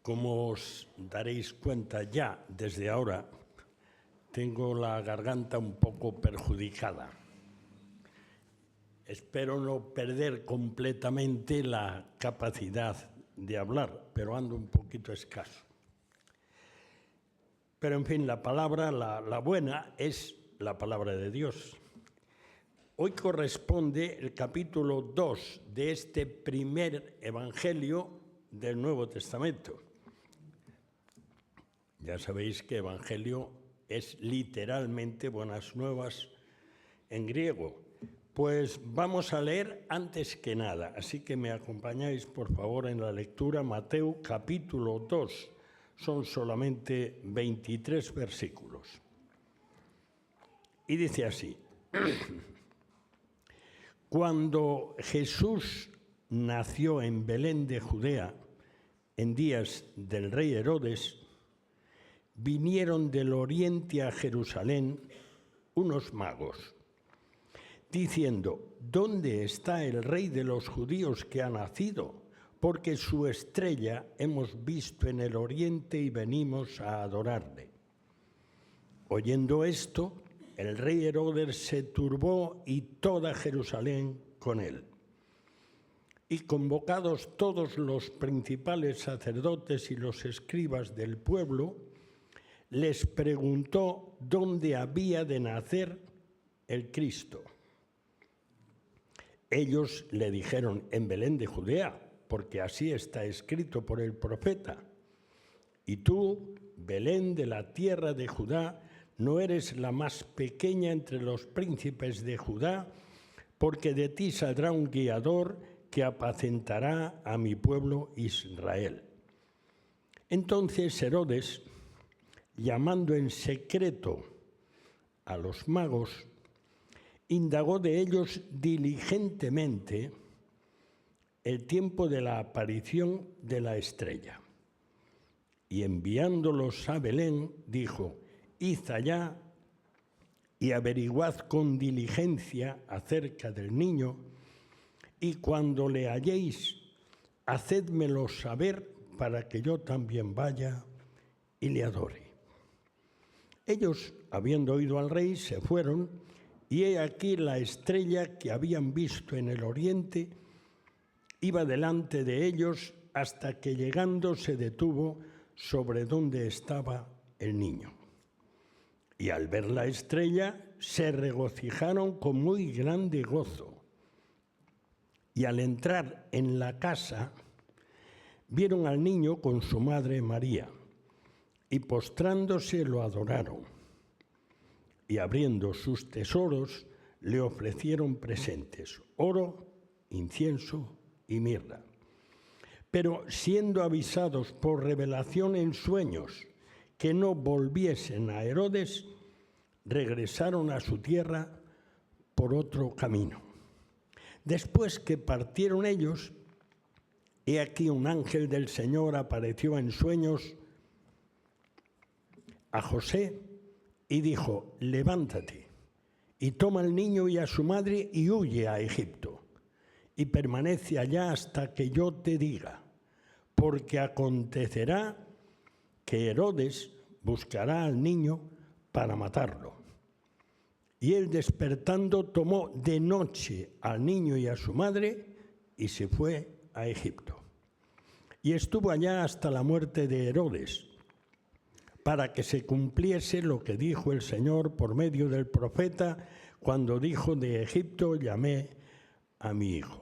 Como os daréis cuenta ya desde ahora, tengo la garganta un poco perjudicada. Espero no perder completamente la capacidad de hablar, pero ando un poquito escaso. Pero en fin, la palabra, la buena, es la palabra de Dios. Hoy corresponde el capítulo 2 de este primer evangelio del Nuevo Testamento. Ya sabéis que evangelio es literalmente buenas nuevas en griego. Pues vamos a leer antes que nada, así que me acompañáis por favor en la lectura. Mateo capítulo 2, son solamente 23 versículos. Y dice así: Cuando Jesús nació en Belén de Judea, en días del rey Herodes, vinieron del oriente a Jerusalén unos magos, diciendo: ¿Dónde está el rey de los judíos que ha nacido? Porque su estrella hemos visto en el oriente y venimos a adorarle. Oyendo esto, el rey Herodes se turbó y toda Jerusalén con él. Y convocados todos los principales sacerdotes y los escribas del pueblo, les preguntó dónde había de nacer el Cristo. Ellos le dijeron: en Belén de Judea, porque así está escrito por el profeta. Y tú, Belén de la tierra de Judá, no eres la más pequeña entre los príncipes de Judá, porque de ti saldrá un guiador que apacentará a mi pueblo Israel. Entonces Herodes, llamando en secreto a los magos, indagó de ellos diligentemente el tiempo de la aparición de la estrella. Y enviándolos a Belén, dijo: Id allá y averiguad con diligencia acerca del niño, y cuando le halléis, hacédmelo saber para que yo también vaya y le adore. Ellos, habiendo oído al rey, se fueron, y he aquí la estrella que habían visto en el oriente iba delante de ellos hasta que llegando se detuvo sobre donde estaba el niño. Y al ver la estrella se regocijaron con muy grande gozo. Y al entrar en la casa vieron al niño con su madre María, y postrándose lo adoraron. Y abriendo sus tesoros le ofrecieron presentes: oro, incienso y mirra. Pero siendo avisados por revelación en sueños que no volviesen a Herodes, regresaron a su tierra por otro camino. Después que partieron ellos, he aquí un ángel del Señor apareció en sueños a José y dijo: levántate y toma al niño y a su madre y huye a Egipto, y permanece allá hasta que yo te diga, porque acontecerá que Herodes buscará al niño para matarlo. Y él, despertando, tomó de noche al niño y a su madre y se fue a Egipto. Y estuvo allá hasta la muerte de Herodes, para que se cumpliese lo que dijo el Señor por medio del profeta, cuando dijo: de Egipto llamé a mi hijo.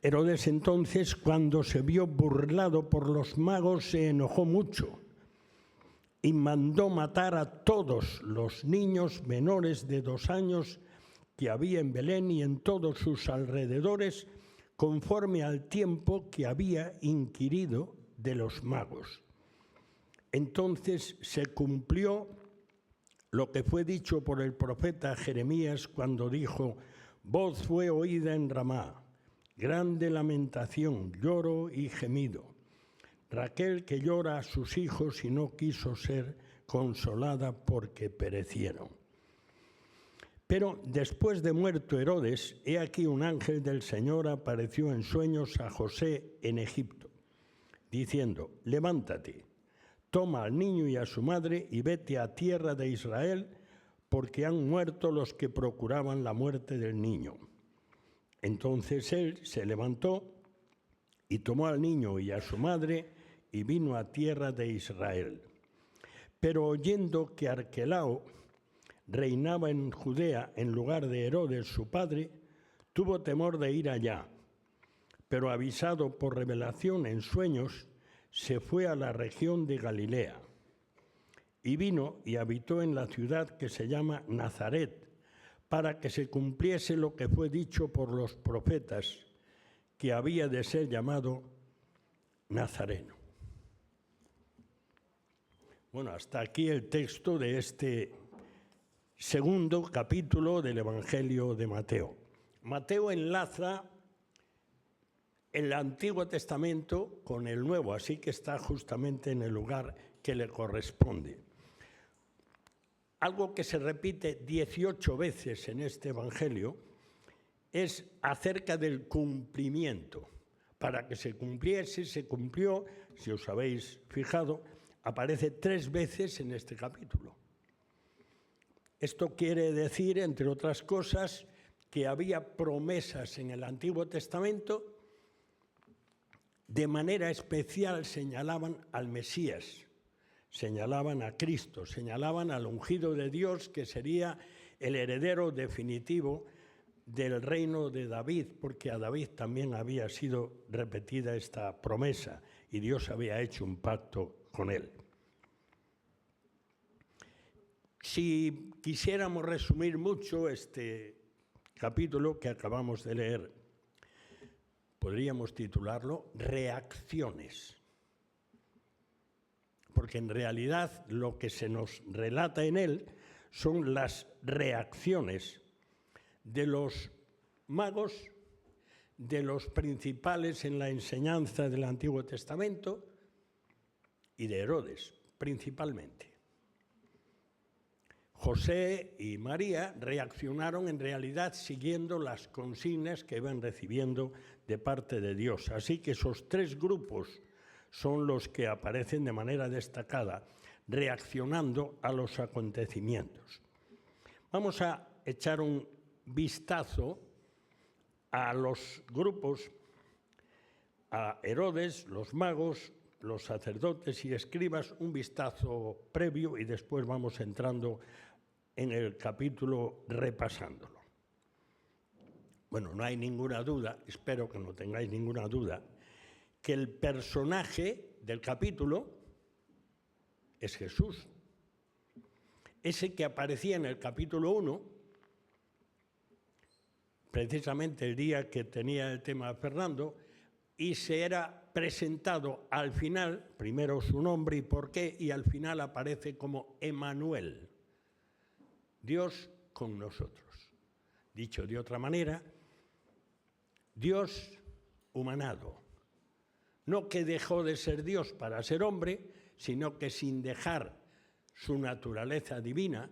Herodes entonces, cuando se vio burlado por los magos, se enojó mucho y mandó matar a todos los niños menores de 2 años que había en Belén y en todos sus alrededores, conforme al tiempo que había inquirido de los magos. Entonces se cumplió lo que fue dicho por el profeta Jeremías cuando dijo: voz fue oída en Ramá, grande lamentación, lloro y gemido. Raquel que llora a sus hijos y no quiso ser consolada porque perecieron. Pero después de muerto Herodes, he aquí un ángel del Señor apareció en sueños a José en Egipto diciendo: levántate, toma al niño y a su madre y vete a tierra de Israel, porque han muerto los que procuraban la muerte del niño. Entonces él se levantó y tomó al niño y a su madre y vino a tierra de Israel. Pero oyendo que Arquelao reinaba en Judea en lugar de Herodes su padre, tuvo temor de ir allá. Pero avisado por revelación en sueños, se fue a la región de Galilea. Y vino y habitó en la ciudad que se llama Nazaret, para que se cumpliese lo que fue dicho por los profetas, que había de ser llamado Nazareno. Bueno, hasta aquí el texto de este segundo capítulo del Evangelio de Mateo. Mateo enlaza el Antiguo Testamento con el Nuevo, así que está justamente en el lugar que le corresponde. Algo que se repite 18 veces en este Evangelio es acerca del cumplimiento. Para que se cumpliese, se cumplió, si os habéis fijado, aparece 3 veces en este capítulo. Esto quiere decir, entre otras cosas, que había promesas en el Antiguo Testamento. De manera especial señalaban al Mesías, señalaban a Cristo, señalaban al ungido de Dios, que sería el heredero definitivo del reino de David, porque a David también había sido repetida esta promesa y Dios había hecho un pacto con él. Si quisiéramos resumir mucho este capítulo que acabamos de leer, podríamos titularlo Reacciones, porque en realidad lo que se nos relata en él son las reacciones de los magos, de los principales en la enseñanza del Antiguo Testamento y de Herodes, principalmente. José y María reaccionaron en realidad siguiendo las consignas que iban recibiendo de parte de Dios. Así que esos 3 grupos son los que aparecen de manera destacada, reaccionando a los acontecimientos. Vamos a echar un vistazo a los grupos, a Herodes, los magos, los sacerdotes y escribas, un vistazo previo y después vamos entrando en el capítulo repasándolo. Bueno, no hay ninguna duda, espero que no tengáis ninguna duda, que el personaje del capítulo es Jesús. Ese que aparecía en el capítulo 1, precisamente el día que tenía el tema Fernando, y se era presentado al final, primero su nombre y por qué, y al final aparece como Emmanuel, Dios con nosotros. Dicho de otra manera, Dios humanado. No que dejó de ser Dios para ser hombre, sino que sin dejar su naturaleza divina,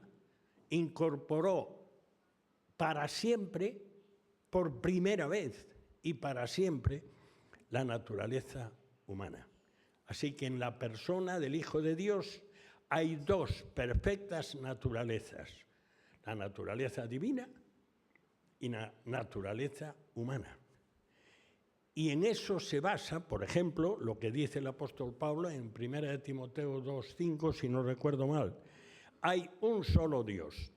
incorporó para siempre, por primera vez y para siempre, la naturaleza humana. Así que en la persona del Hijo de Dios hay 2 perfectas naturalezas, la naturaleza divina y la naturaleza humana. Y en eso se basa, por ejemplo, lo que dice el apóstol Pablo en 1 Timoteo 2:5, si no recuerdo mal. Hay un solo Dios.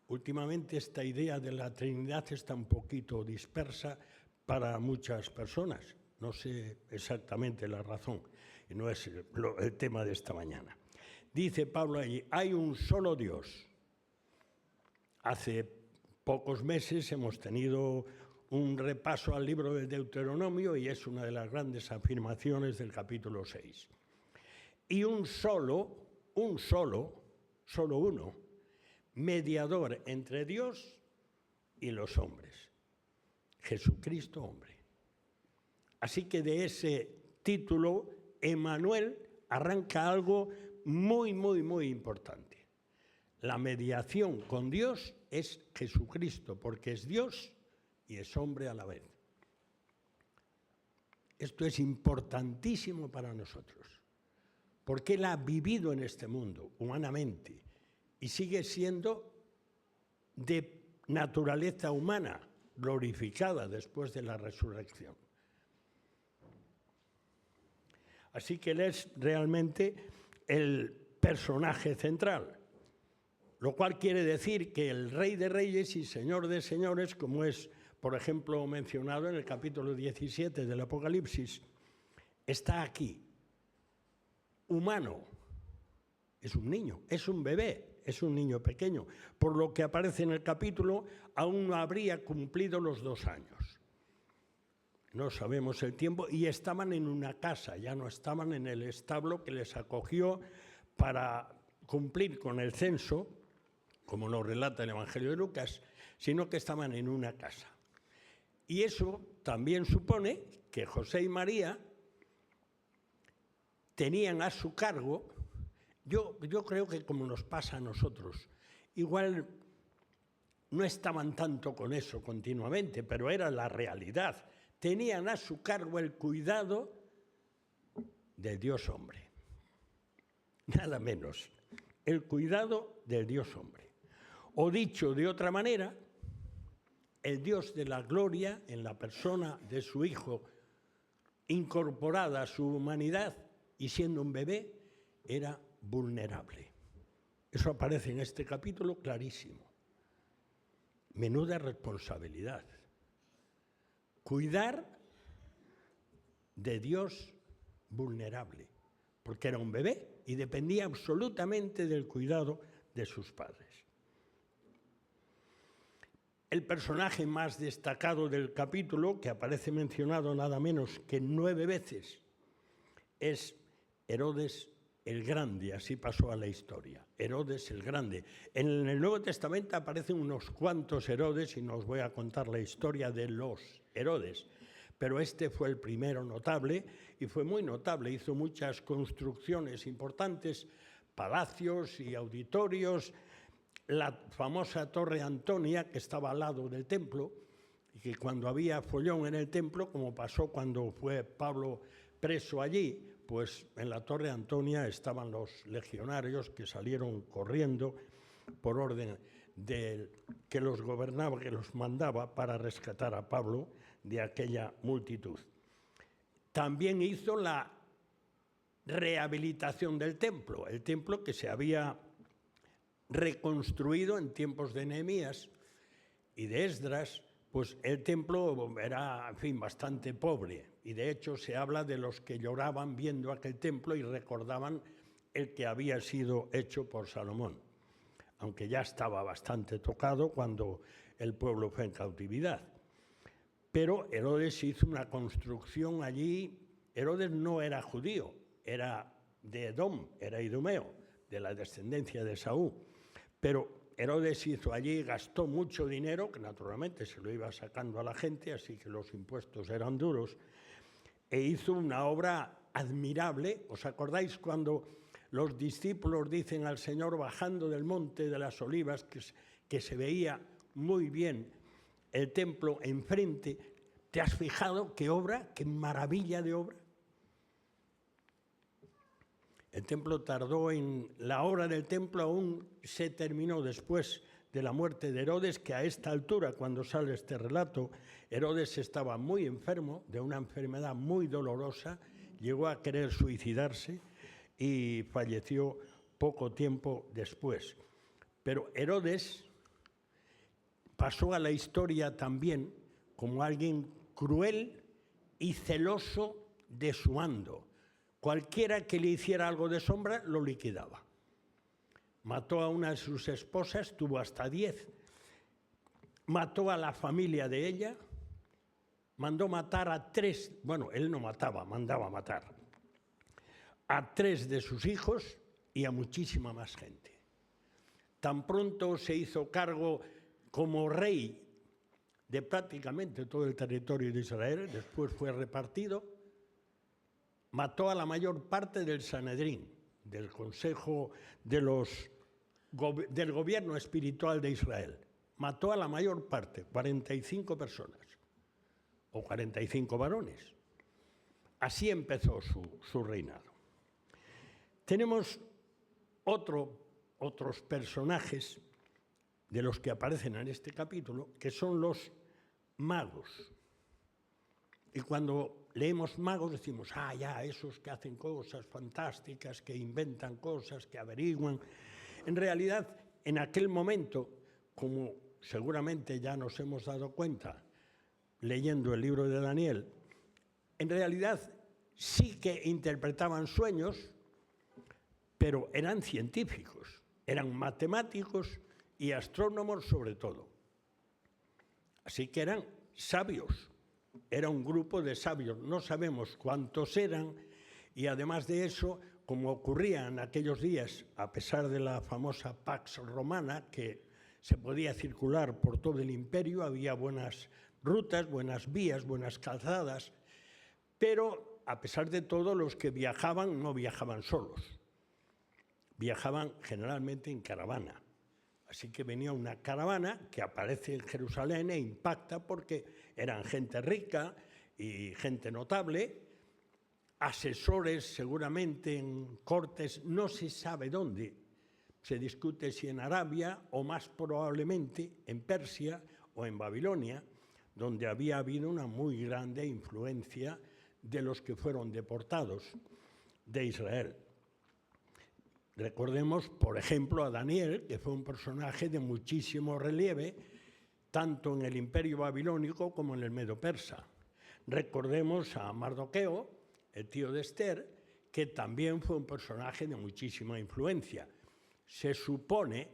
Últimamente esta idea de la Trinidad está un poquito dispersa para muchas personas. No sé exactamente la razón, y no es el tema de esta mañana. Dice Pablo allí, hay un solo Dios. Hace pocos meses hemos tenido un repaso al libro del Deuteronomio y es una de las grandes afirmaciones del capítulo 6. Y solo uno, mediador entre Dios y los hombres, Jesucristo hombre. Así que de ese título, Emmanuel, arranca algo muy, muy, muy importante. La mediación con Dios es Jesucristo, porque es Dios y es hombre a la vez. Esto es importantísimo para nosotros, porque Él ha vivido en este mundo humanamente y sigue siendo de naturaleza humana, glorificada después de la resurrección. Así que Él es realmente el personaje central, lo cual quiere decir que el Rey de Reyes y Señor de Señores, como es, por ejemplo, mencionado en el capítulo 17 del Apocalipsis, está aquí, humano, es un niño, es un bebé, es un niño pequeño. Por lo que aparece en el capítulo, aún no habría cumplido los 2 años. No sabemos el tiempo, y estaban en una casa, ya no estaban en el establo que les acogió para cumplir con el censo, como nos relata el Evangelio de Lucas, sino que estaban en una casa. Y eso también supone que José y María tenían a su cargo, yo creo que como nos pasa a nosotros, igual no estaban tanto con eso continuamente, pero era la realidad. Tenían a su cargo el cuidado del Dios hombre. Nada menos, el cuidado del Dios hombre. O dicho de otra manera, el Dios de la gloria en la persona de su Hijo, incorporada a su humanidad y siendo un bebé, era vulnerable. Eso aparece en este capítulo clarísimo. Menuda responsabilidad. Cuidar de Dios vulnerable, porque era un bebé y dependía absolutamente del cuidado de sus padres. El personaje más destacado del capítulo, que aparece mencionado nada menos que 9 veces, es Herodes el Grande, así pasó a la historia. Herodes el Grande. En el Nuevo Testamento aparecen unos cuantos Herodes y no os voy a contar la historia de los Herodes, pero este fue el primero notable y fue muy notable. Hizo muchas construcciones importantes, palacios y auditorios. La famosa Torre Antonia, que estaba al lado del templo, y que cuando había follón en el templo, como pasó cuando fue Pablo preso allí, pues en la Torre Antonia estaban los legionarios que salieron corriendo por orden del que los gobernaba, que los mandaba para rescatar a Pablo de aquella multitud. También hizo la rehabilitación del templo, el templo que se había reconstruido en tiempos de Nehemías y de Esdras. Pues el templo era, en fin, bastante pobre, y de hecho se habla de los que lloraban viendo aquel templo y recordaban el que había sido hecho por Salomón, aunque ya estaba bastante tocado cuando el pueblo fue en cautividad. Pero Herodes hizo una construcción allí. Herodes no era judío, era de Edom, era idumeo, de la descendencia de Saúl, pero Herodes hizo allí, gastó mucho dinero, que naturalmente se lo iba sacando a la gente, así que los impuestos eran duros, e hizo una obra admirable. ¿Os acordáis cuando los discípulos dicen al Señor bajando del monte de las Olivas que se veía muy bien el templo enfrente? ¿Te has fijado qué obra, qué maravilla de obra? El templo tardó en la obra del templo, aún se terminó después de la muerte de Herodes, que a esta altura, cuando sale este relato, Herodes estaba muy enfermo, de una enfermedad muy dolorosa, llegó a querer suicidarse y falleció poco tiempo después. Pero Herodes pasó a la historia también como alguien cruel y celoso de su ando. Cualquiera que le hiciera algo de sombra lo liquidaba. Mató a una de sus esposas, tuvo hasta 10. Mató a la familia de ella, mandó matar a 3, bueno, él no mataba, mandaba matar, a 3 de sus hijos y a muchísima más gente. Tan pronto se hizo cargo como rey de prácticamente todo el territorio de Israel, después fue repartido. Mató a la mayor parte del Sanedrín, del Consejo del Gobierno Espiritual de Israel. Mató a la mayor parte, 45 personas, o 45 varones. Así empezó su reinado. Tenemos otros personajes de los que aparecen en este capítulo, que son los magos. Y cuando leemos magos decimos, ya, esos que hacen cosas fantásticas, que inventan cosas, que averiguan. En realidad, en aquel momento, como seguramente ya nos hemos dado cuenta leyendo el libro de Daniel, en realidad sí que interpretaban sueños, pero eran científicos, eran matemáticos y astrónomos sobre todo. Así que eran sabios, era un grupo de sabios, no sabemos cuántos eran, y además de eso, como ocurría en aquellos días, a pesar de la famosa Pax Romana, que se podía circular por todo el imperio, había buenas rutas, buenas vías, buenas calzadas, pero a pesar de todo, los que viajaban no viajaban solos, viajaban generalmente en caravana. Así que venía una caravana que aparece en Jerusalén e impacta porque eran gente rica y gente notable, asesores seguramente en cortes, no se sabe dónde. Se discute si en Arabia o más probablemente en Persia o en Babilonia, donde había habido una muy grande influencia de los que fueron deportados de Israel. Recordemos, por ejemplo, a Daniel, que fue un personaje de muchísimo relieve, tanto en el imperio babilónico como en el medo-persa. Recordemos a Mardoqueo, el tío de Esther, que también fue un personaje de muchísima influencia. Se supone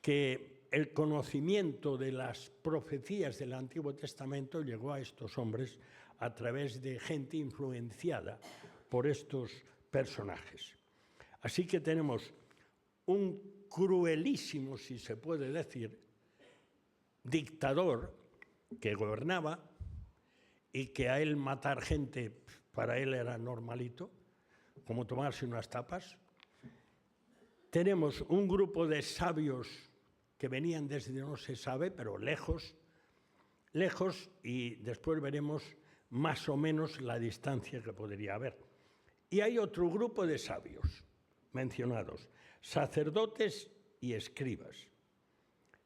que el conocimiento de las profecías del Antiguo Testamento llegó a estos hombres a través de gente influenciada por estos personajes. Así que tenemos un cruelísimo, si se puede decir, dictador que gobernaba y que a él matar gente para él era normalito, como tomarse unas tapas. Tenemos un grupo de sabios que venían desde no se sabe, pero lejos, y después veremos más o menos la distancia que podría haber. Y hay otro grupo de sabios mencionados, sacerdotes y escribas.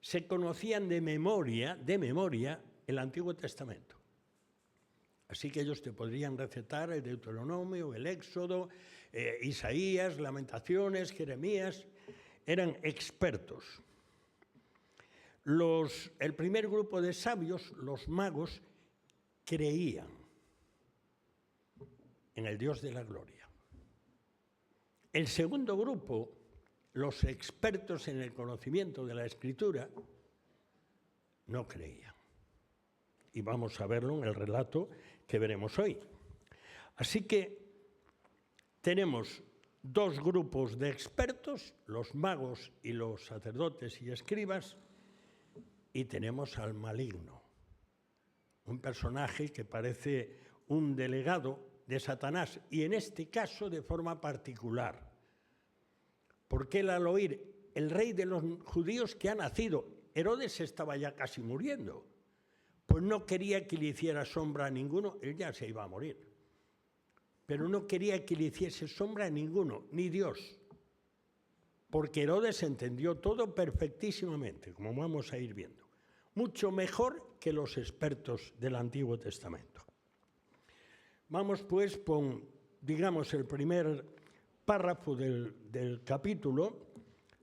Se conocían de memoria el Antiguo Testamento. Así que ellos te podrían recetar el Deuteronomio, el Éxodo, Isaías, Lamentaciones, Jeremías. Eran expertos. El primer grupo de sabios, los magos, creían en el Dios de la gloria. El segundo grupo, los expertos en el conocimiento de la Escritura, no creían. Y vamos a verlo en el relato que veremos hoy. Así que tenemos dos grupos de expertos, los magos y los sacerdotes y escribas, y tenemos al maligno, un personaje que parece un delegado de Satanás, y en este caso de forma particular, porque él al oír el rey de los judíos que ha nacido, Herodes estaba ya casi muriendo, pues no quería que le hiciera sombra a ninguno, él ya se iba a morir, pero no quería que le hiciese sombra a ninguno, ni Dios, porque Herodes entendió todo perfectísimamente, como vamos a ir viendo, mucho mejor que los expertos del Antiguo Testamento. Vamos pues con, digamos, el primer párrafo del capítulo,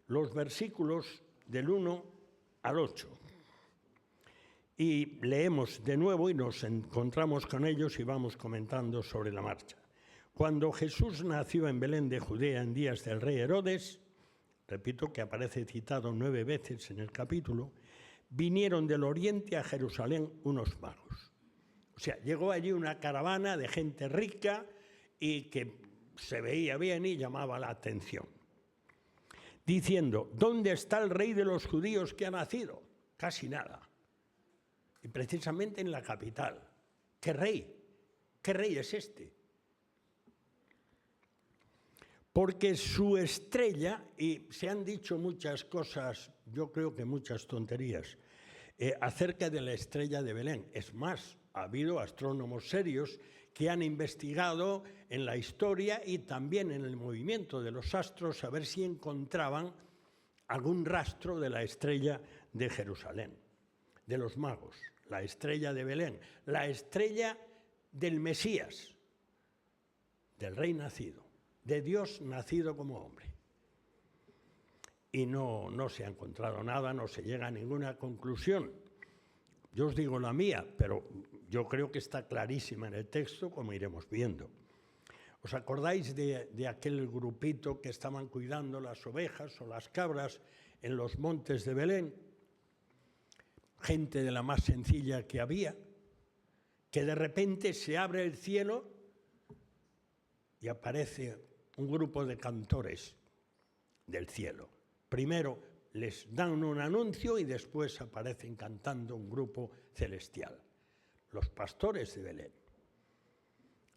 los versículos del 1 al 8. Y leemos de nuevo y nos encontramos con ellos y vamos comentando sobre la marcha. Cuando Jesús nació en Belén de Judea en días del rey Herodes, repito que aparece citado 9 veces en el capítulo, vinieron del oriente a Jerusalén unos magos. O sea, llegó allí una caravana de gente rica y que se veía bien y llamaba la atención. Diciendo, ¿dónde está el rey de los judíos que ha nacido? Casi nada. Y precisamente en la capital. ¿Qué rey? ¿Qué rey es este? Porque su estrella, y se han dicho muchas cosas, yo creo que muchas tonterías, acerca de la estrella de Belén. Es más, ha habido astrónomos serios que han investigado en la historia y también en el movimiento de los astros a ver si encontraban algún rastro de la estrella de Jerusalén, de los magos, la estrella de Belén, la estrella del Mesías, del Rey nacido, de Dios nacido como hombre. Y no se ha encontrado nada, no se llega a ninguna conclusión. Yo os digo la mía, pero yo creo que está clarísima en el texto, como iremos viendo. ¿Os acordáis de aquel grupito que estaban cuidando las ovejas o las cabras en los montes de Belén? Gente de la más sencilla que había, que de repente se abre el cielo y aparece un grupo de cantores del cielo. Primero les dan un anuncio y después aparecen cantando un grupo celestial, los pastores de Belén.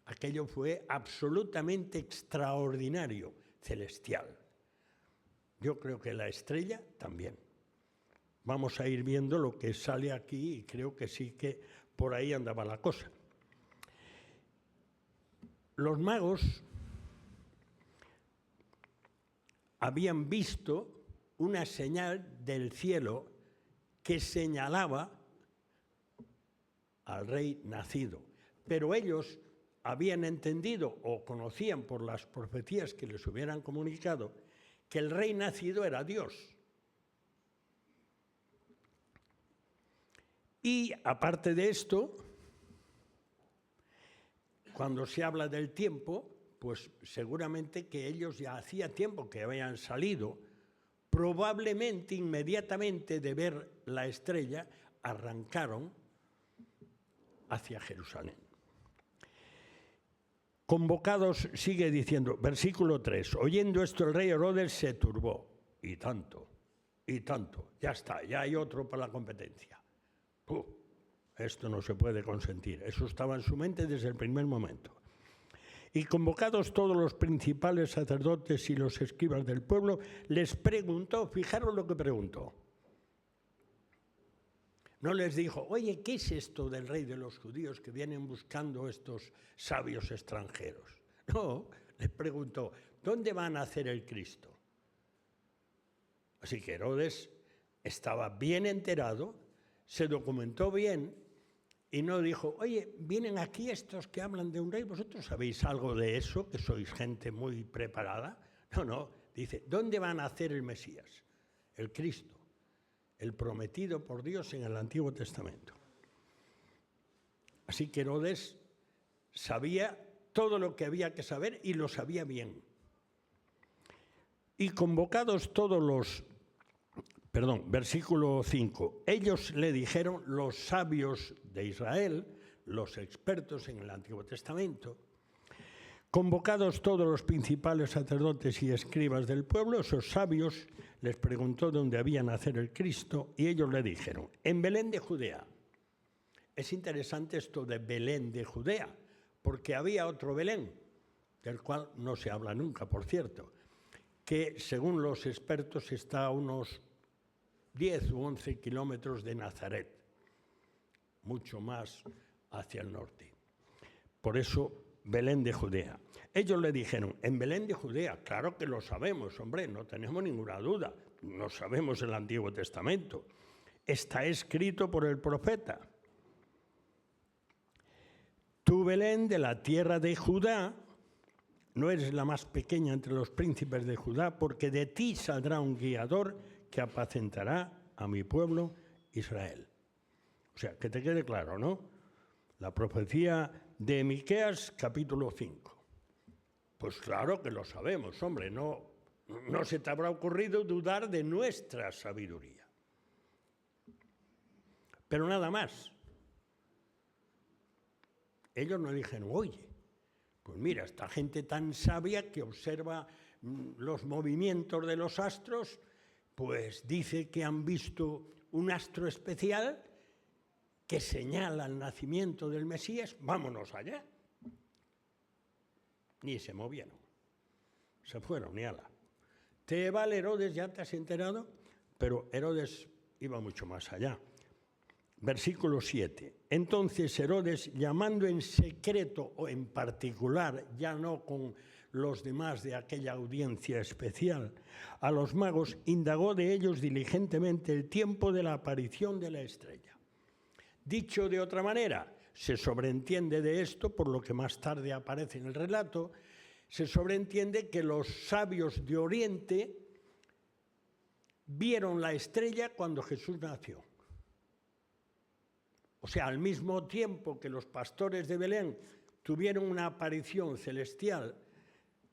Aquello fue absolutamente extraordinario, celestial. Yo creo que la estrella también. Vamos a ir viendo lo que sale aquí y creo que sí que por ahí andaba la cosa. Los magos habían visto una señal del cielo que señalaba al rey nacido, pero ellos habían entendido o conocían por las profecías que les hubieran comunicado que el rey nacido era Dios. Y aparte de esto, cuando se habla del tiempo, pues seguramente que ellos ya hacía tiempo que habían salido, probablemente inmediatamente de ver la estrella, arrancaron hacia Jerusalén. Convocados, sigue diciendo, versículo 3, oyendo esto el rey Herodes se turbó, y tanto, ya está, ya hay otro para la competencia. Esto no se puede consentir, eso estaba en su mente desde el primer momento. Y convocados todos los principales sacerdotes y los escribas del pueblo, les preguntó, fijaros lo que preguntó. No les dijo, oye, ¿qué es esto del rey de los judíos que vienen buscando estos sabios extranjeros? No, les preguntó, ¿dónde va a nacer el Cristo? Así que Herodes estaba bien enterado, se documentó bien y no dijo, oye, vienen aquí estos que hablan de un rey, ¿vosotros sabéis algo de eso, que sois gente muy preparada? No, dice, ¿dónde va a nacer el Mesías? El Cristo, el prometido por Dios en el Antiguo Testamento. Así que Herodes sabía todo lo que había que saber y lo sabía bien. Y convocados todos los... versículo 5. Ellos le dijeron, los sabios de Israel, los expertos en el Antiguo Testamento, convocados todos los principales sacerdotes y escribas del pueblo, esos sabios les preguntó dónde había nacer el Cristo y ellos le dijeron, en Belén de Judea. Es interesante esto de Belén de Judea, porque había otro Belén, del cual no se habla nunca, por cierto, que según los expertos está a unos 10 u 11 kilómetros de Nazaret, mucho más hacia el norte. Por eso, Belén de Judea. Ellos le dijeron, en Belén de Judea, claro que lo sabemos, hombre, no tenemos ninguna duda, no sabemos el Antiguo Testamento. Está escrito por el profeta. Tú, Belén, de la tierra de Judá, no eres la más pequeña entre los príncipes de Judá, porque de ti saldrá un guiador que apacentará a mi pueblo Israel. O sea, que te quede claro, ¿no? La profecía de Miqueas, capítulo 5. Pues claro que lo sabemos, hombre, no se te habrá ocurrido dudar de nuestra sabiduría. Pero nada más. Ellos no dijeron, oye, pues mira, esta gente tan sabia que observa los movimientos de los astros, pues dice que han visto un astro especial que señala el nacimiento del Mesías, vámonos allá. Ni se movieron, se fueron, y ala. Te vale Herodes, ya te has enterado, pero Herodes iba mucho más allá. Versículo 7. Entonces Herodes, llamando en secreto o en particular, ya no con los demás de aquella audiencia especial, a los magos, indagó de ellos diligentemente el tiempo de la aparición de la estrella. Dicho de otra manera, se sobreentiende de esto, por lo que más tarde aparece en el relato, se sobreentiende que los sabios de Oriente vieron la estrella cuando Jesús nació. O sea, al mismo tiempo que los pastores de Belén tuvieron una aparición celestial,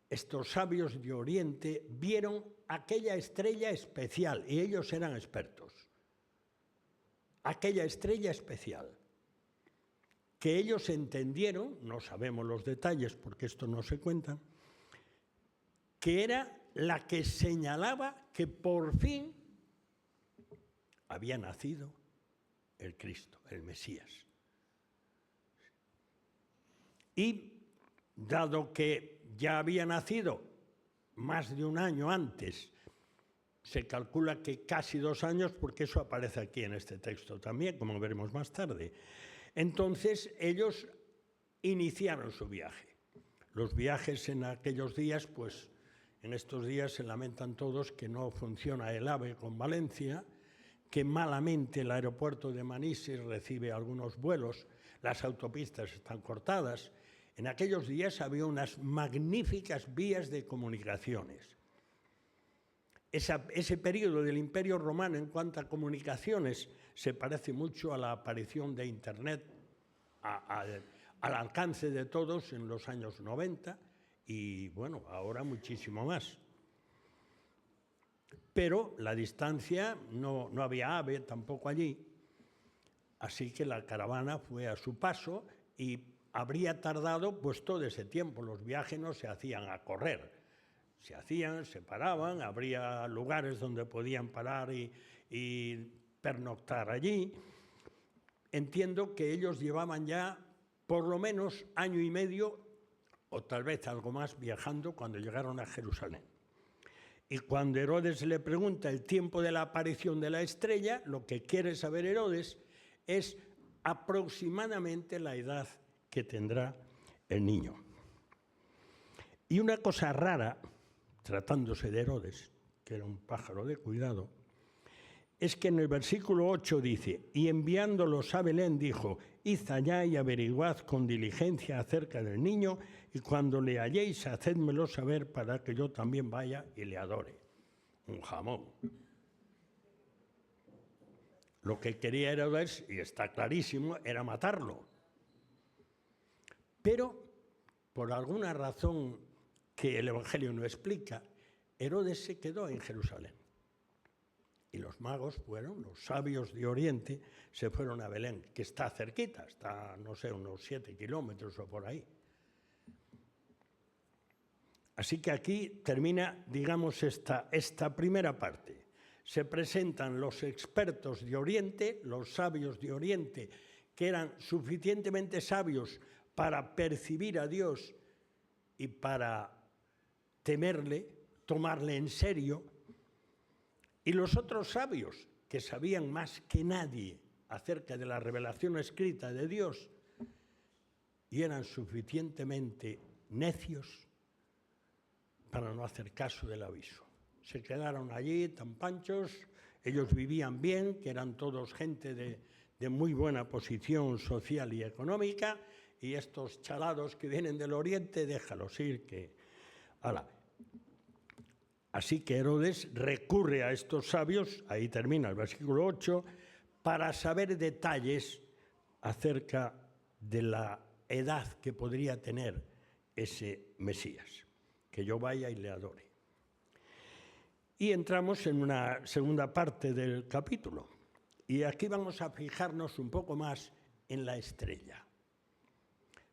estos sabios de Oriente vieron aquella estrella especial y ellos eran expertos. Aquella estrella especial que ellos entendieron, no sabemos los detalles porque esto no se cuenta, que era la que señalaba que por fin había nacido el Cristo, el Mesías. Y dado que ya había nacido más de un año antes, se calcula que casi 2 años, porque eso aparece aquí en este texto también, como veremos más tarde. Entonces ellos iniciaron su viaje. Los viajes en aquellos días, pues en estos días se lamentan todos que no funciona el AVE con Valencia, que malamente el aeropuerto de Manises recibe algunos vuelos, las autopistas están cortadas. En aquellos días había unas magníficas vías de comunicaciones. Ese periodo del Imperio Romano en cuanto a comunicaciones se parece mucho a la aparición de Internet al alcance de todos en los años 90 y, bueno, ahora muchísimo más. Pero la distancia, no había AVE tampoco allí, así que la caravana fue a su paso y habría tardado pues todo ese tiempo. Los viajes no se hacían a correr, se paraban, habría lugares donde podían parar y pernoctar allí. Entiendo que ellos llevaban ya por lo menos 1 año y medio o tal vez algo más viajando cuando llegaron a Jerusalén. Y cuando Herodes le pregunta el tiempo de la aparición de la estrella, lo que quiere saber Herodes es aproximadamente la edad que tendrá el niño. Y una cosa rara, tratándose de Herodes, que era un pájaro de cuidado, es que en el versículo 8 dice, y enviándolos a Belén dijo, id allá y averiguad con diligencia acerca del niño, y cuando le halléis, hacédmelo saber para que yo también vaya y le adore. Un jamón. Lo que quería Herodes, y está clarísimo, era matarlo. Pero, por alguna razón que el Evangelio no explica, Herodes se quedó en Jerusalén. Y los magos fueron, los sabios de Oriente, se fueron a Belén, que está cerquita, está, no sé, unos 7 kilómetros o por ahí. Así que aquí termina, digamos, esta primera parte. Se presentan los expertos de Oriente, los sabios de Oriente, que eran suficientemente sabios para percibir a Dios y para temerle, tomarle en serio, y los otros sabios, que sabían más que nadie acerca de la revelación escrita de Dios, y eran suficientemente necios para no hacer caso del aviso. Se quedaron allí tan panchos, ellos vivían bien, que eran todos gente de muy buena posición social y económica, y estos chalados que vienen del Oriente, déjalos ir, que... ¡Hala! Así que Herodes recurre a estos sabios, ahí termina el versículo 8, para saber detalles acerca de la edad que podría tener ese Mesías, que yo vaya y le adore. Y entramos en una segunda parte del capítulo, y aquí vamos a fijarnos un poco más en la estrella.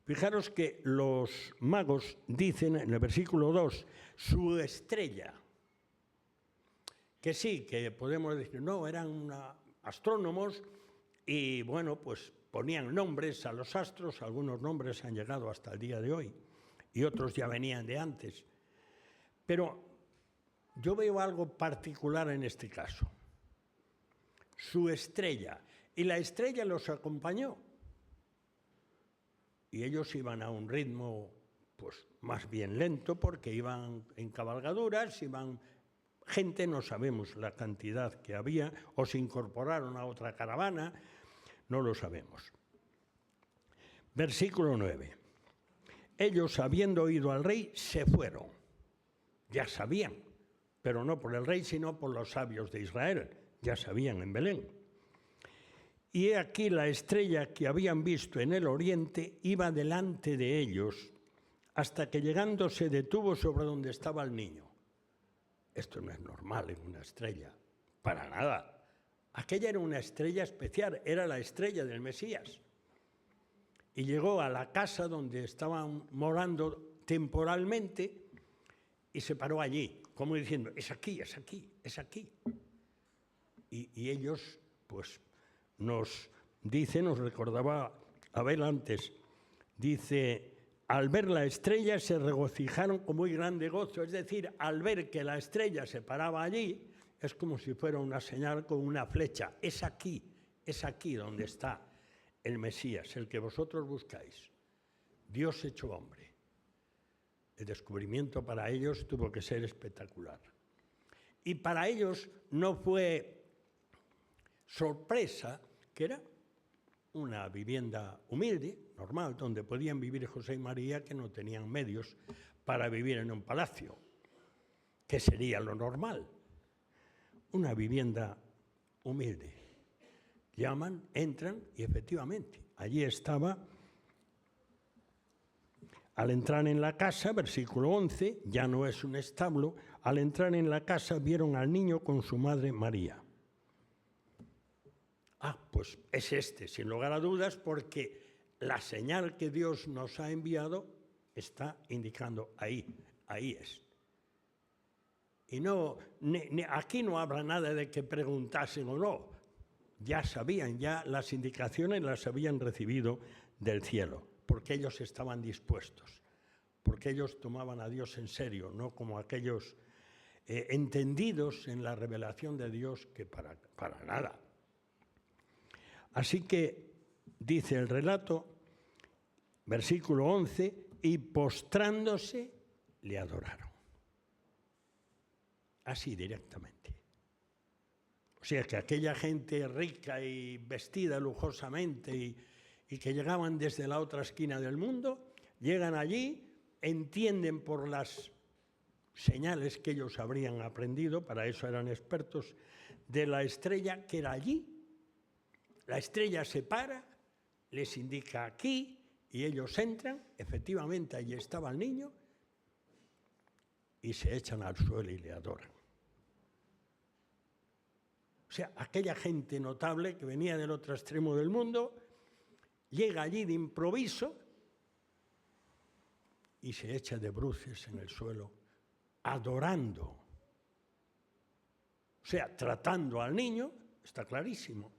Fijaros que los magos dicen en el versículo 2, su estrella. Que sí, que podemos decir, no, eran astrónomos y, bueno, pues ponían nombres a los astros, algunos nombres han llegado hasta el día de hoy y otros ya venían de antes. Pero yo veo algo particular en este caso. Su estrella. Y la estrella los acompañó. Y ellos iban a un ritmo pues más bien lento porque iban en cabalgaduras, iban gente, no sabemos la cantidad que había, o se incorporaron a otra caravana, no lo sabemos. Versículo 9. Ellos, habiendo oído al rey, se fueron. Ya sabían, pero no por el rey, sino por los sabios de Israel. Ya sabían en Belén. Y he aquí la estrella que habían visto en el oriente iba delante de ellos hasta que llegando se detuvo sobre donde estaba el niño. Esto no es normal en una estrella, para nada. Aquella era una estrella especial, era la estrella del Mesías. Y llegó a la casa donde estaban morando temporalmente y se paró allí, como diciendo, es aquí, es aquí, es aquí. Y ellos, pues, nos recordaba Abel antes, dice, al ver la estrella se regocijaron con muy grande gozo, es decir, al ver que la estrella se paraba allí, es como si fuera una señal con una flecha, es aquí donde está el Mesías, el que vosotros buscáis, Dios hecho hombre. El descubrimiento para ellos tuvo que ser espectacular. Y para ellos no fue sorpresa que era una vivienda humilde, normal, donde podían vivir José y María, que no tenían medios para vivir en un palacio, que sería lo normal. Una vivienda humilde. Llaman, entran y efectivamente, allí estaba. Al entrar en la casa, versículo 11, ya no es un establo, al entrar en la casa vieron al niño con su madre María. Pues es este, sin lugar a dudas, porque la señal que Dios nos ha enviado está indicando ahí es. Y no, aquí no habla nada de que preguntasen o no. Ya sabían, ya las indicaciones las habían recibido del cielo, porque ellos estaban dispuestos, porque ellos tomaban a Dios en serio, no como aquellos entendidos en la revelación de Dios que para nada. Así que dice el relato, versículo 11, y postrándose le adoraron. Así directamente. O sea que aquella gente rica y vestida lujosamente y que llegaban desde la otra esquina del mundo, llegan allí, entienden por las señales que ellos habrían aprendido, para eso eran expertos, de la estrella que era allí. La estrella se para, les indica aquí y ellos entran, efectivamente allí estaba el niño y se echan al suelo y le adoran. O sea, aquella gente notable que venía del otro extremo del mundo, llega allí de improviso y se echa de bruces en el suelo, adorando. O sea, tratando al niño, está clarísimo,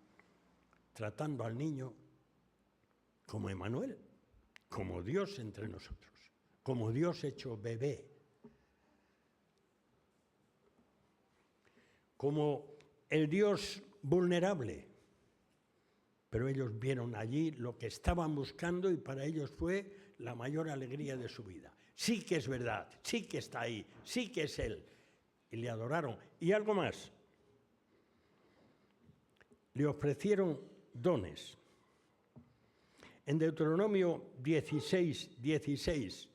tratando al niño como Emmanuel, como Dios entre nosotros, como Dios hecho bebé, como el Dios vulnerable. Pero ellos vieron allí lo que estaban buscando y para ellos fue la mayor alegría de su vida. Sí que es verdad, sí que está ahí, sí que es Él. Y le adoraron. Y algo más. Le ofrecieron dones. En Deuteronomio 16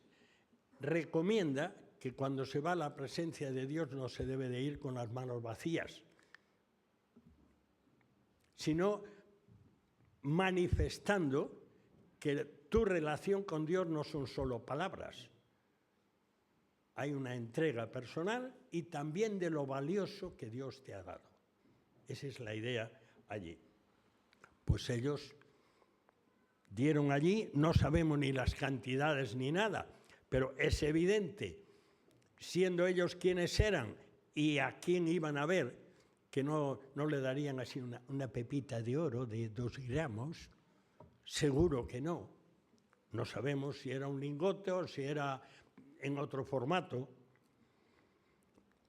recomienda que cuando se va a la presencia de Dios no se debe de ir con las manos vacías, sino manifestando que tu relación con Dios no son solo palabras. Hay una entrega personal y también de lo valioso que Dios te ha dado. Esa es la idea allí. Pues ellos dieron allí, no sabemos ni las cantidades ni nada, pero es evidente, siendo ellos quienes eran y a quién iban a ver, que no le darían así una pepita de oro de 2 gramos, seguro que no. No sabemos si era un lingote o si era en otro formato.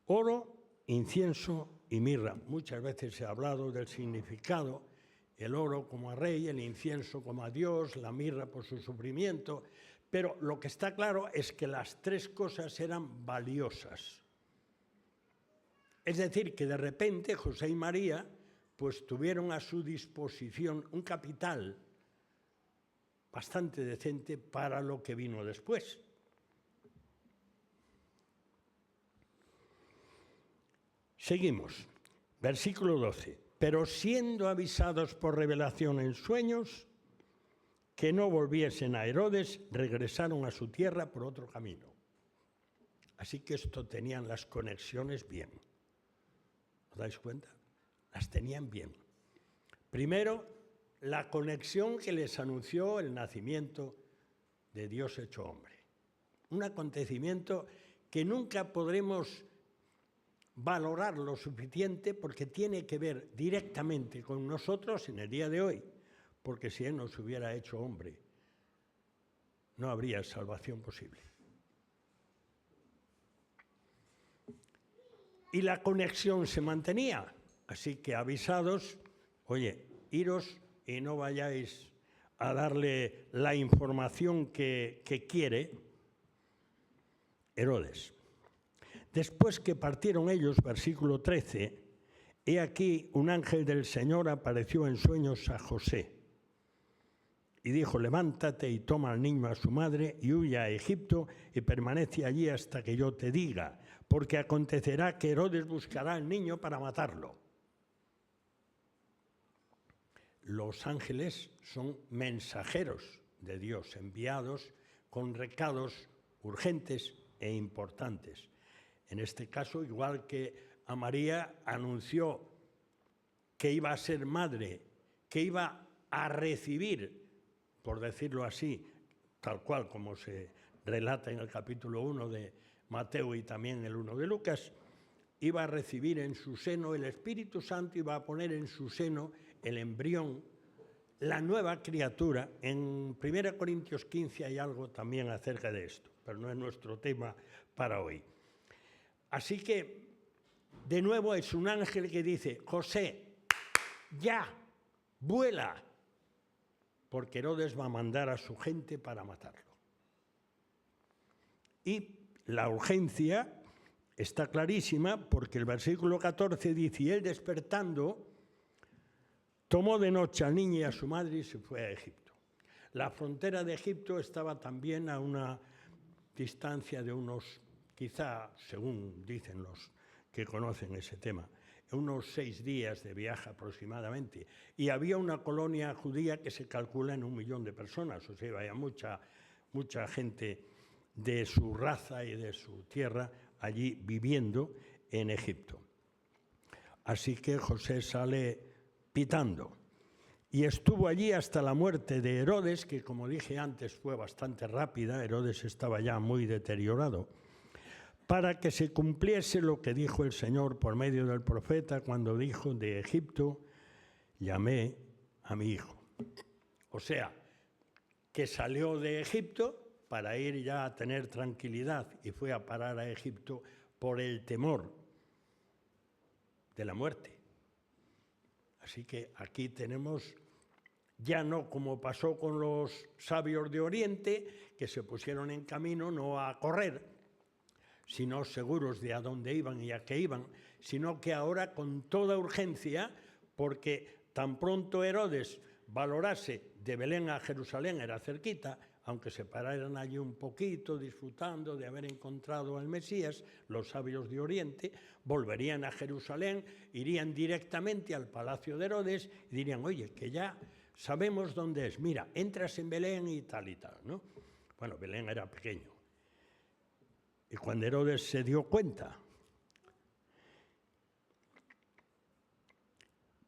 Oro, incienso y mirra. Muchas veces se ha hablado del significado el oro como a rey, el incienso como a Dios, la mirra por su sufrimiento, pero lo que está claro es que las tres cosas eran valiosas. Es decir, que de repente José y María pues tuvieron a su disposición un capital bastante decente para lo que vino después. Seguimos, versículo 12. Pero siendo avisados por revelación en sueños que no volviesen a Herodes, regresaron a su tierra por otro camino. Así que esto tenían las conexiones bien. ¿Os dais cuenta? Las tenían bien. Primero, la conexión que les anunció el nacimiento de Dios hecho hombre. Un acontecimiento que nunca podremos valorar lo suficiente porque tiene que ver directamente con nosotros en el día de hoy, porque si Él nos hubiera hecho hombre, no habría salvación posible. Y la conexión se mantenía, así que avisados, oye, iros y no vayáis a darle la información que quiere Herodes. Después que partieron ellos, versículo 13, he aquí un ángel del Señor apareció en sueños a José y dijo, levántate y toma al niño a su madre y huye a Egipto y permanece allí hasta que yo te diga, porque acontecerá que Herodes buscará al niño para matarlo. Los ángeles son mensajeros de Dios, enviados con recados urgentes e importantes. En este caso, igual que a María anunció que iba a ser madre, que iba a recibir, por decirlo así, tal cual como se relata en el capítulo 1 de Mateo y también el 1 de Lucas, iba a recibir en su seno el Espíritu Santo y va a poner en su seno el embrión, la nueva criatura. En 1 Corintios 15 hay algo también acerca de esto, pero no es nuestro tema para hoy. Así que, de nuevo, es un ángel que dice, José, ya, vuela, porque Herodes va a mandar a su gente para matarlo. Y la urgencia está clarísima porque el versículo 14 dice, y él despertando, tomó de noche al niño y a su madre y se fue a Egipto. La frontera de Egipto estaba también a una distancia de unos, quizá, según dicen los que conocen ese tema, unos 6 días de viaje aproximadamente. Y había una colonia judía que se calcula en 1 millón de personas, o sea, había mucha gente de su raza y de su tierra allí viviendo en Egipto. Así que José sale pitando y estuvo allí hasta la muerte de Herodes, que como dije antes fue bastante rápida, Herodes estaba ya muy deteriorado, para que se cumpliese lo que dijo el Señor por medio del profeta cuando dijo, de Egipto llamé a mi hijo. O sea, que salió de Egipto para ir ya a tener tranquilidad y fue a parar a Egipto por el temor de la muerte. Así que aquí tenemos, ya no como pasó con los sabios de Oriente, que se pusieron en camino no a correr, sino seguros de a dónde iban y a qué iban, sino que ahora con toda urgencia, porque tan pronto Herodes valorase de Belén a Jerusalén, era cerquita, aunque se pararan allí un poquito disfrutando de haber encontrado al Mesías, los sabios de Oriente volverían a Jerusalén, irían directamente al palacio de Herodes y dirían, oye, que ya sabemos dónde es, mira, entras en Belén y tal, ¿no? Bueno, Belén era pequeño. Y cuando Herodes se dio cuenta,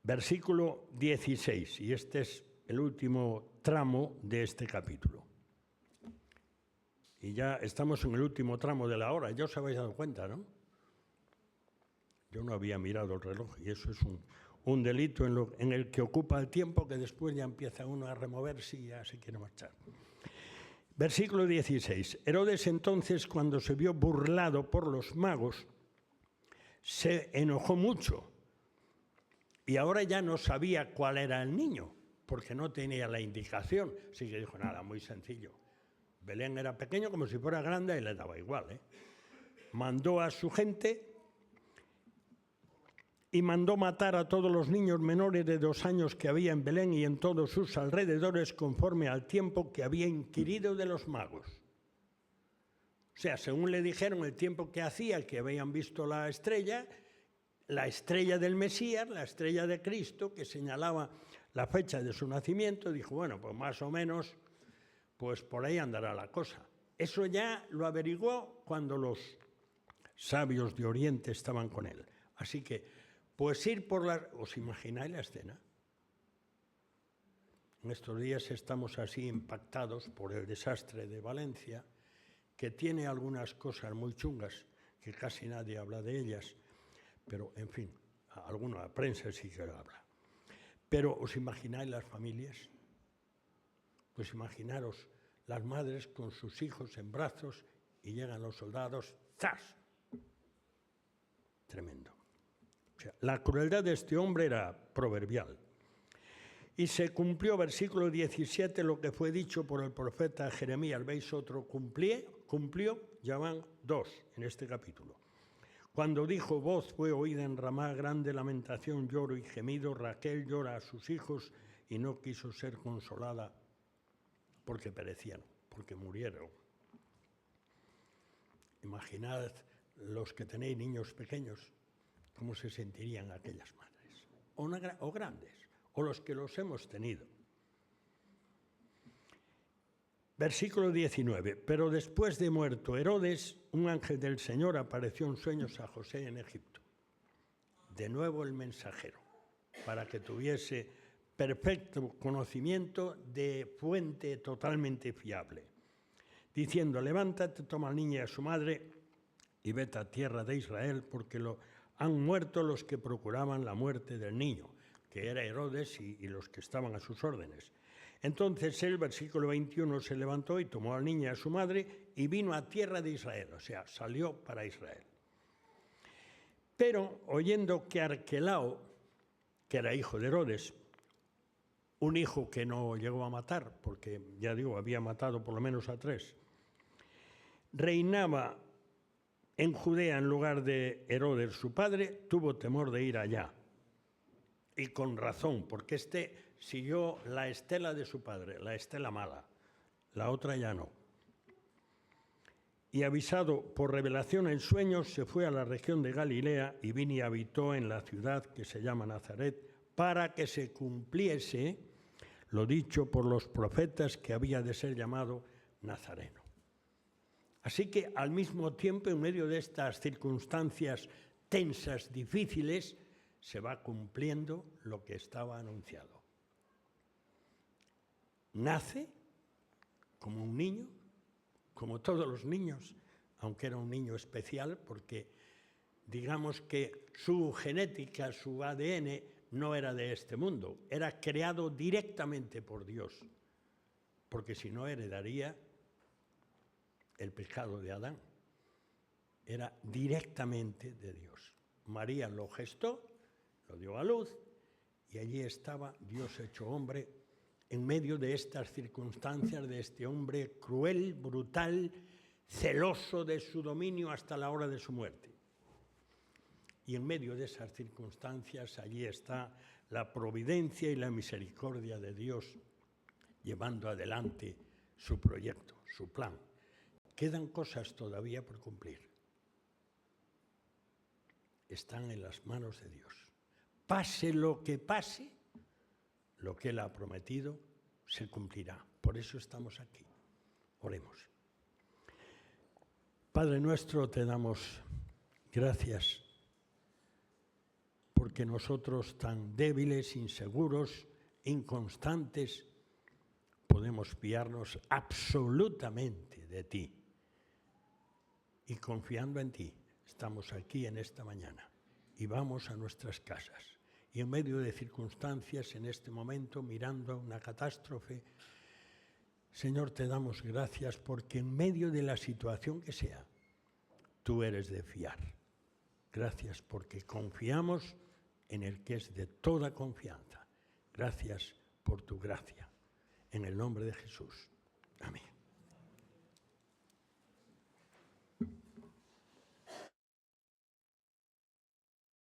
versículo 16, y este es el último tramo de este capítulo. Y ya estamos en el último tramo de la hora, ya os habéis dado cuenta, ¿no? Yo no había mirado el reloj y eso es un delito en el que ocupa el tiempo que después ya empieza uno a removerse y ya se quiere marchar. Versículo 16. Herodes entonces, cuando se vio burlado por los magos, se enojó mucho Y ahora ya no sabía cuál era el niño, porque no tenía la indicación. Así que dijo, nada, muy sencillo. Belén era pequeño como si fuera grande y le daba igual, ¿eh? Mandó a su gente y mandó matar a todos los niños menores de 2 años que había en Belén y en todos sus alrededores conforme al tiempo que había inquirido de los magos. O sea, según le dijeron el tiempo que hacía, que habían visto la estrella del Mesías, la estrella de Cristo, que señalaba la fecha de su nacimiento, dijo, bueno, pues más o menos, pues por ahí andará la cosa. Eso ya lo averiguó cuando los sabios de Oriente estaban con él. Así que, pues ir por la... ¿Os imagináis la escena? En estos días estamos así impactados por el desastre de Valencia, que tiene algunas cosas muy chungas, que casi nadie habla de ellas, pero, en fin, alguna prensa sí que lo habla. Pero, ¿os imagináis las familias? Pues imaginaros las madres con sus hijos en brazos y llegan los soldados, ¡zas! Tremendo. O sea, la crueldad de este hombre era proverbial. Y se cumplió, versículo 17, lo que fue dicho por el profeta Jeremías. ¿Veis otro? Cumplió, ya van 2 en este capítulo. Cuando dijo, voz fue oída en Ramá, grande lamentación, lloro y gemido, Raquel llora a sus hijos y no quiso ser consolada porque perecieron, porque murieron. Imaginad los que tenéis niños pequeños, cómo se sentirían aquellas madres, o grandes, o los que los hemos tenido. Versículo 19. Pero después de muerto Herodes, un ángel del Señor apareció en sueños a José en Egipto. De nuevo el mensajero, para que tuviese perfecto conocimiento de fuente totalmente fiable, diciendo, levántate, toma al niño y a su madre y vete a tierra de Israel, porque han muerto los que procuraban la muerte del niño, que era Herodes y los que estaban a sus órdenes. Entonces él, versículo 21, se levantó y tomó al niño y a su madre y vino a tierra de Israel, o sea, salió para Israel. Pero oyendo que Arquelao, que era hijo de Herodes, un hijo que no llegó a matar, porque ya digo, había matado por lo menos a 3, reinaba en Judea en lugar de Herodes su padre, tuvo temor de ir allá. Y con razón, porque siguió la estela de su padre, la estela mala, la otra ya no. Y avisado por revelación en sueños, se fue a la región de Galilea y vino y habitó en la ciudad que se llama Nazaret, para que se cumpliese lo dicho por los profetas que había de ser llamado Nazareno. Así que al mismo tiempo, en medio de estas circunstancias tensas, difíciles, se va cumpliendo lo que estaba anunciado. Nace como un niño, como todos los niños, aunque era un niño especial, porque digamos que su genética, su ADN, no era de este mundo, era creado directamente por Dios, porque si no heredaría el pecado de Adán. Era directamente de Dios. María lo gestó, lo dio a luz, y allí estaba Dios hecho hombre, en medio de estas circunstancias, de este hombre cruel, brutal, celoso de su dominio hasta la hora de su muerte. Y en medio de esas circunstancias, allí está la providencia y la misericordia de Dios, llevando adelante su proyecto, su plan. Quedan cosas todavía por cumplir. Están en las manos de Dios. Pase lo que pase, lo que Él ha prometido se cumplirá. Por eso estamos aquí. Oremos. Padre nuestro, te damos gracias porque nosotros tan débiles, inseguros, inconstantes, podemos fiarnos absolutamente de ti. Y confiando en ti, estamos aquí en esta mañana y vamos a nuestras casas. Y en medio de circunstancias, en este momento, mirando a una catástrofe, Señor, te damos gracias porque en medio de la situación que sea, tú eres de fiar. Gracias porque confiamos en el que es de toda confianza. Gracias por tu gracia. En el nombre de Jesús. Amén.